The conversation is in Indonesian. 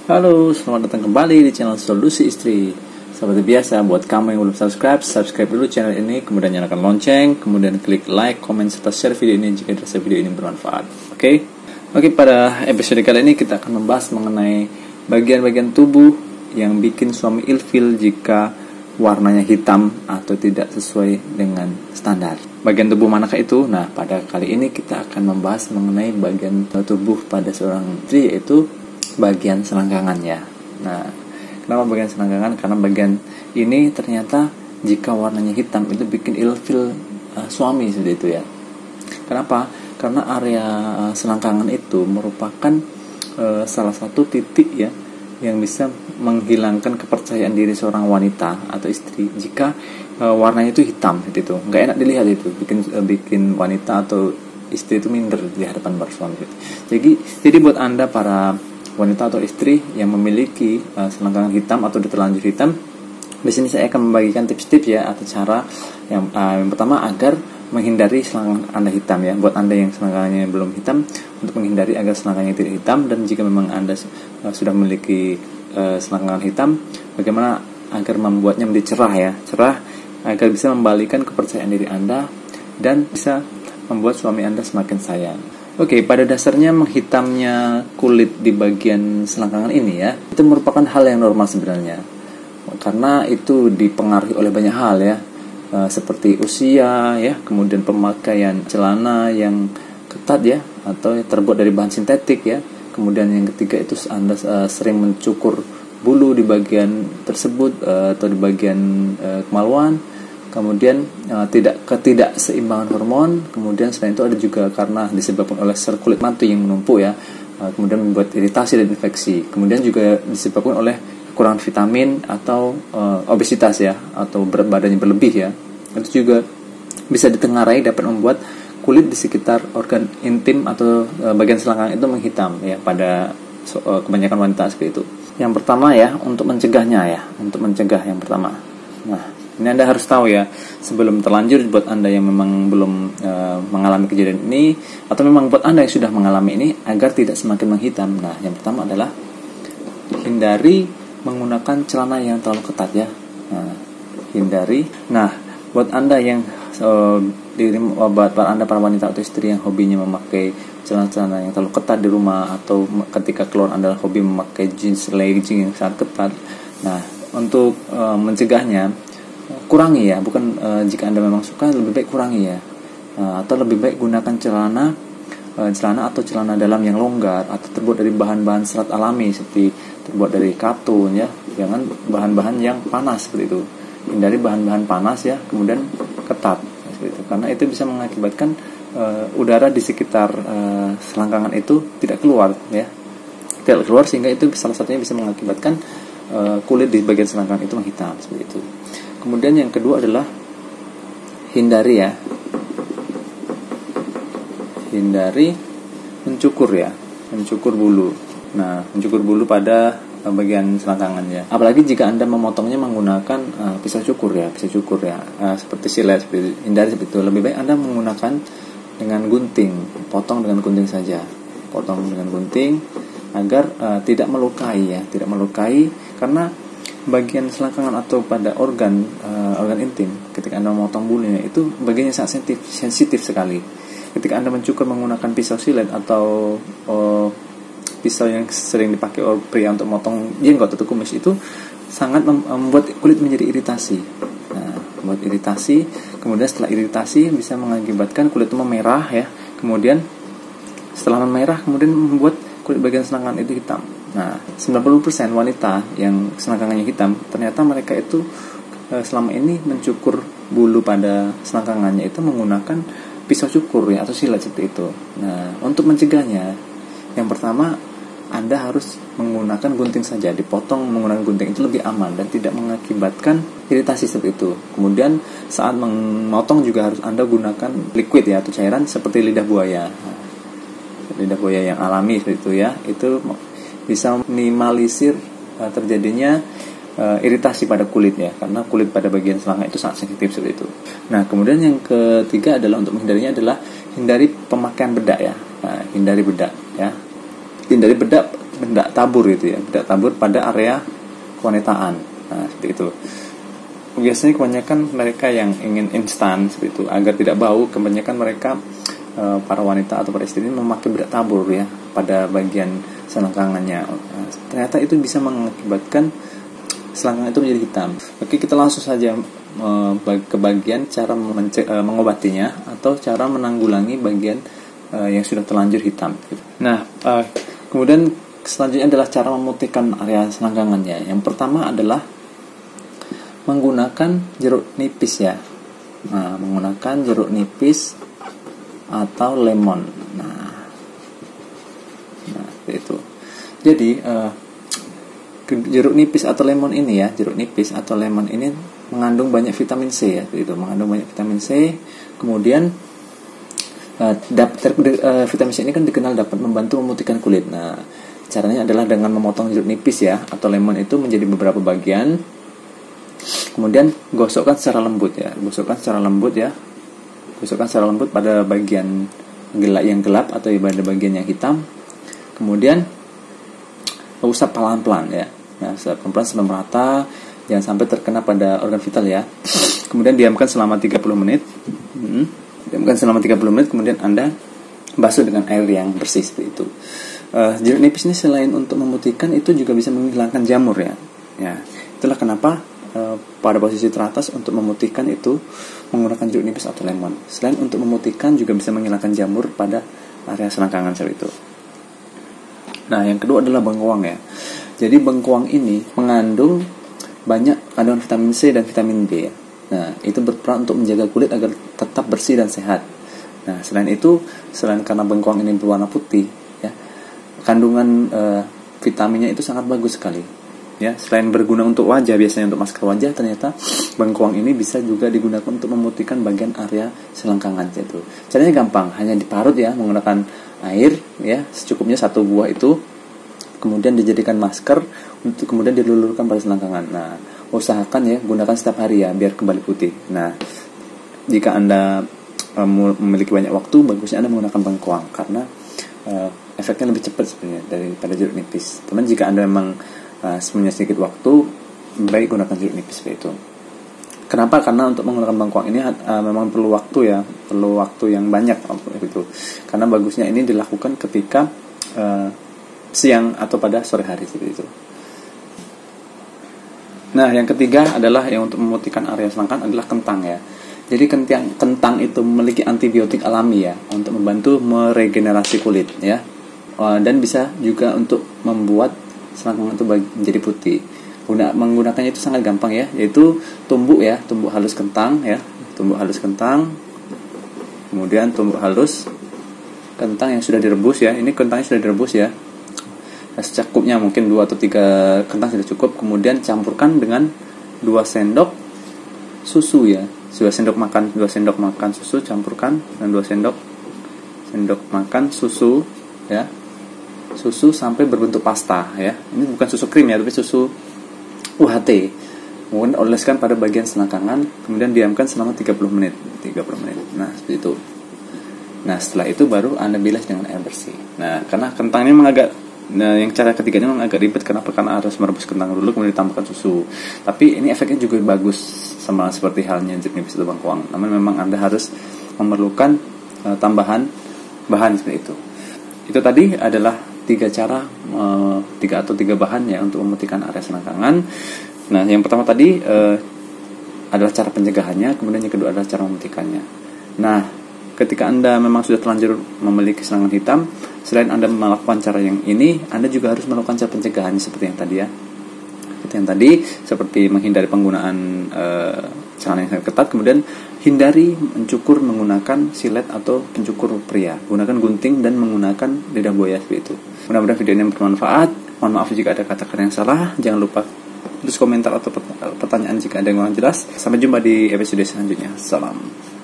Halo, selamat datang kembali di channel Solusi Istri. Seperti biasa, buat kamu yang belum subscribe dulu channel ini, kemudian nyalakan lonceng, kemudian klik like, comment, serta share video ini jika dirasa video ini bermanfaat. Oke, pada episode kali ini kita akan membahas mengenai bagian-bagian tubuh yang bikin suami ilfil jika warnanya hitam atau tidak sesuai dengan standar. Bagian tubuh manakah itu? Nah, pada kali ini kita akan membahas mengenai bagian tubuh pada seorang istri, yaitu bagian selangkangannya. Nah, kenapa bagian selangkangan? Karena bagian ini ternyata jika warnanya hitam itu bikin ilfil suami, seperti itu ya. Kenapa? Karena area selangkangan itu merupakan salah satu titik ya yang bisa menghilangkan kepercayaan diri seorang wanita atau istri jika warnanya itu hitam, seperti itu. Nggak enak dilihat itu, bikin wanita atau istri itu minder di hadapan para suami. Jadi buat Anda para wanita atau istri yang memiliki selangkangan hitam atau terlanjur hitam, di sini saya akan membagikan tips-tips ya atau cara yang pertama agar menghindari selangkangan Anda hitam ya. Buat Anda yang selangkangannya belum hitam, untuk menghindari agar selangkangannya tidak hitam, dan jika memang Anda sudah memiliki selangkangan hitam, bagaimana agar membuatnya menjadi cerah agar bisa membalikan kepercayaan diri Anda dan bisa membuat suami Anda semakin sayang. Oke, pada dasarnya menghitamnya kulit di bagian selangkangan ini ya, itu merupakan hal yang normal sebenarnya. Karena itu dipengaruhi oleh banyak hal ya, seperti usia ya, kemudian pemakaian celana yang ketat ya, atau terbuat dari bahan sintetik ya. Kemudian yang ketiga itu Anda sering mencukur bulu di bagian tersebut atau di bagian kemaluan. Kemudian ketidakseimbangan hormon. Kemudian selain itu ada juga karena disebabkan oleh sel kulit mati yang menumpuk ya, kemudian membuat iritasi dan infeksi. Kemudian juga disebabkan oleh kekurangan vitamin atau obesitas ya, atau berat badannya berlebih ya. Itu juga bisa ditengarai dapat membuat kulit di sekitar organ intim atau bagian selangkangan itu menghitam ya pada kebanyakan wanita seperti itu. Yang pertama ya, untuk mencegah yang pertama. Nah, ini Anda harus tahu ya, sebelum terlanjur, buat Anda yang memang belum mengalami kejadian ini, atau memang buat Anda yang sudah mengalami ini, agar tidak semakin menghitam. Nah, yang pertama adalah hindari menggunakan celana yang terlalu ketat ya. Nah, hindari. Nah, buat Anda yang buat Anda para wanita atau istri yang hobinya memakai celana-celana yang terlalu ketat di rumah, atau ketika keluar Anda hobi memakai jeans legging yang sangat ketat. Nah, untuk mencegahnya, kurangi ya, bukan jika Anda memang suka, lebih baik kurangi ya, atau lebih baik gunakan celana atau celana dalam yang longgar atau terbuat dari bahan-bahan serat alami, seperti terbuat dari katun ya. Jangan bahan-bahan yang panas seperti itu. Hindari bahan-bahan panas ya, kemudian ketat seperti itu, karena itu bisa mengakibatkan udara di sekitar selangkangan itu tidak keluar sehingga itu salah satunya bisa mengakibatkan kulit di bagian selangkangan itu menghitam seperti itu. Kemudian yang kedua adalah hindari mencukur bulu. Nah, mencukur bulu pada bagian selangkangan ya. Apalagi jika Anda memotongnya menggunakan pisau cukur ya, seperti silet, hindari seperti itu. Lebih baik Anda menggunakan dengan gunting, potong dengan gunting saja. Potong dengan gunting agar tidak melukai karena bagian selangkangan atau pada organ intim, ketika Anda memotong bulunya itu bagiannya sangat sensitif sekali. Ketika Anda mencukur menggunakan pisau silet atau pisau yang sering dipakai oleh pria untuk memotong jenggot atau kumis, itu sangat membuat kulit menjadi iritasi. Nah, membuat iritasi, kemudian setelah iritasi bisa mengakibatkan kulit itu memerah ya. Kemudian setelah memerah, kemudian membuat kulit bagian selangkangan itu hitam. Nah, 90% wanita yang selangkangannya hitam, ternyata mereka itu selama ini mencukur bulu pada selangkangannya itu menggunakan pisau cukur ya, atau silet seperti itu. Nah, untuk mencegahnya, yang pertama Anda harus menggunakan gunting saja, dipotong menggunakan gunting itu lebih aman dan tidak mengakibatkan iritasi seperti itu. Kemudian saat memotong juga harus Anda gunakan liquid ya, atau cairan seperti lidah buaya. Nah, lidah buaya yang alami seperti itu ya, itu bisa minimalisir terjadinya iritasi pada kulit ya, karena kulit pada bagian selangkangan itu sangat sensitif seperti itu. Nah, kemudian yang ketiga adalah untuk menghindarinya adalah hindari pemakaian bedak ya. Nah, hindari bedak bedak tabur gitu ya, bedak tabur pada area kewanitaan. Nah, seperti itu. Biasanya kebanyakan mereka yang ingin instan seperti itu agar tidak bau, kebanyakan mereka para wanita atau para istri ini memakai bedak tabur ya pada bagian selangkangannya. Ternyata itu bisa mengakibatkan selangkangan itu menjadi hitam. Oke, kita langsung saja ke bagian cara mengobatinya atau cara menanggulangi bagian yang sudah terlanjur hitam. Nah, kemudian selanjutnya adalah cara memutihkan area selangkangannya. Yang pertama adalah menggunakan jeruk nipis ya. Nah, menggunakan jeruk nipis atau lemon. Nah itu. Jadi jeruk nipis atau lemon ini ya, jeruk nipis atau lemon ini mengandung banyak vitamin C ya, itu mengandung banyak vitamin C. Kemudian vitamin C ini kan dikenal dapat membantu memutihkan kulit. Nah, caranya adalah dengan memotong jeruk nipis ya atau lemon itu menjadi beberapa bagian. Kemudian gosokkan secara lembut ya, gosokkan secara lembut pada bagian yang gelap atau pada bagian yang hitam. Kemudian usap pelan-pelan ya. Nah, usap pelan-pelan sampai merata, jangan sampai terkena pada organ vital ya. Kemudian diamkan selama 30 menit. Kemudian Anda basuh dengan air yang bersih seperti itu. Jeruk nipis ini selain untuk memutihkan, itu juga bisa menghilangkan jamur ya. Ya, itulah kenapa pada posisi teratas untuk memutihkan itu menggunakan jeruk nipis atau lemon. Selain untuk memutihkan, juga bisa menghilangkan jamur pada area selangkangan seperti itu. Nah, yang kedua adalah bengkoang ya. Jadi bengkoang ini mengandung banyak kandungan vitamin C dan vitamin B ya. Nah, itu berperan untuk menjaga kulit agar tetap bersih dan sehat. Nah, selain karena bengkoang ini berwarna putih ya, kandungan vitaminnya itu sangat bagus sekali. Ya, selain berguna untuk wajah, biasanya untuk masker wajah, ternyata bengkoang ini bisa juga digunakan untuk memutihkan bagian area selangkangan itu. Caranya gampang, hanya diparut ya menggunakan air ya, secukupnya 1 buah itu, kemudian dijadikan masker untuk kemudian dilulurkan pada selangkangan. Nah, usahakan ya gunakan setiap hari ya biar kembali putih. Nah, jika Anda memiliki banyak waktu, bagusnya Anda menggunakan bengkoang karena efeknya lebih cepat sebenarnya daripada jeruk nipis. Teman, jika Anda memang sebenarnya sedikit waktu, baik gunakan jeruk nipis seperti itu. Kenapa? Karena untuk menggunakan bengkoang ini memang perlu waktu ya, perlu waktu yang banyak itu. Karena bagusnya ini dilakukan ketika siang atau pada sore hari seperti itu. Nah, yang ketiga adalah yang untuk memutihkan area selangkangan adalah kentang ya. Jadi kentang itu memiliki antibiotik alami ya untuk membantu meregenerasi kulit ya, dan bisa juga untuk membuat selangkangan itu menjadi putih. Menggunakannya itu sangat gampang ya, yaitu tumbuk halus kentang ya, kemudian tumbuk halus kentang yang sudah direbus ya. Ini kentangnya sudah direbus ya, secukupnya mungkin 2 atau 3 kentang sudah cukup. Kemudian campurkan dengan 2 sendok susu ya, 2 sendok makan susu, campurkan dengan 2 sendok makan susu ya, susu sampai berbentuk pasta ya. Ini bukan susu krim ya, tapi susu UHT. Kemudian oleskan pada bagian selangkangan, kemudian diamkan selama 30 menit. Nah, seperti itu. Nah, setelah itu baru Anda bilas dengan air bersih. Nah, karena kentang ini yang cara ketiganya memang agak ribet. Kenapa? Karena harus merebus kentang dulu kemudian ditambahkan susu. Tapi ini efeknya juga bagus, sama seperti halnya jeruk nipis atau bengkoang. Namun memang Anda harus memerlukan tambahan bahan seperti itu. Itu tadi adalah 3 bahan ya untuk memutihkan area selangkangan. Nah, yang pertama tadi adalah cara pencegahannya, kemudian yang kedua adalah cara memutihkannya. Nah, ketika Anda memang sudah terlanjur memiliki selangkangan hitam, selain Anda melakukan cara yang ini, Anda juga harus melakukan cara pencegahannya seperti yang tadi ya. Seperti menghindari penggunaan celana yang sangat ketat, kemudian hindari mencukur menggunakan silet atau pencukur pria. Gunakan gunting dan menggunakan lidah buaya seperti itu. Mudah-mudahan video ini bermanfaat. Mohon maaf jika ada kata-kata yang salah. Jangan lupa tulis komentar atau pertanyaan jika ada yang kurang jelas. Sampai jumpa di episode selanjutnya. Salam.